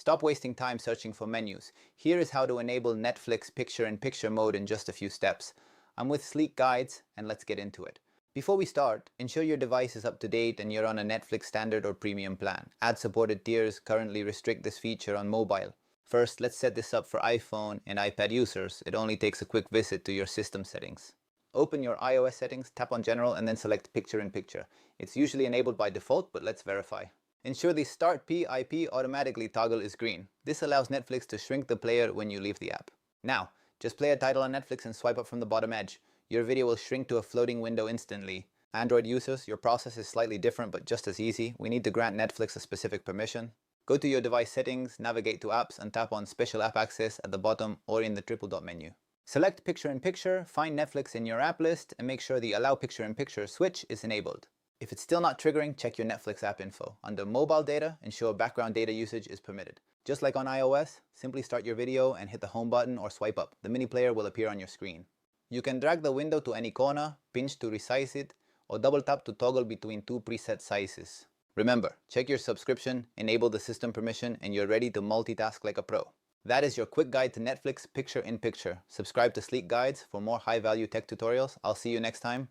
Stop wasting time searching for menus. Here is how to enable Netflix picture-in-picture mode in just a few steps. I'm with Sleek Guides, and let's get into it. Before we start, ensure your device is up to date and you're on a Netflix standard or premium plan. Ad-supported tiers currently restrict this feature on mobile. First, let's set this up for iPhone and iPad users. It only takes a quick visit to your system settings. Open your iOS settings, tap on General, and then select Picture-in-Picture. It's usually enabled by default, but let's verify. Ensure the Start PiP automatically toggle is green. This allows Netflix to shrink the player when you leave the app. Now, just play a title on Netflix and swipe up from the bottom edge. Your video will shrink to a floating window instantly. Android users, your process is slightly different but just as easy. We need to grant Netflix a specific permission. Go to your device settings, navigate to apps, and tap on Special App Access at the bottom or in the triple dot menu. Select Picture-in-Picture, find Netflix in your app list, and make sure the Allow Picture-in-Picture switch is enabled. If it's still not triggering, check your Netflix app info. Under Mobile Data, ensure background data usage is permitted. Just like on iOS, simply start your video and hit the home button or swipe up. The mini player will appear on your screen. You can drag the window to any corner, pinch to resize it, or double tap to toggle between two preset sizes. Remember, check your subscription, enable the system permission, and you're ready to multitask like a pro. That is your quick guide to Netflix picture-in-picture. Subscribe to Sleek Guides for more high-value tech tutorials. I'll see you next time.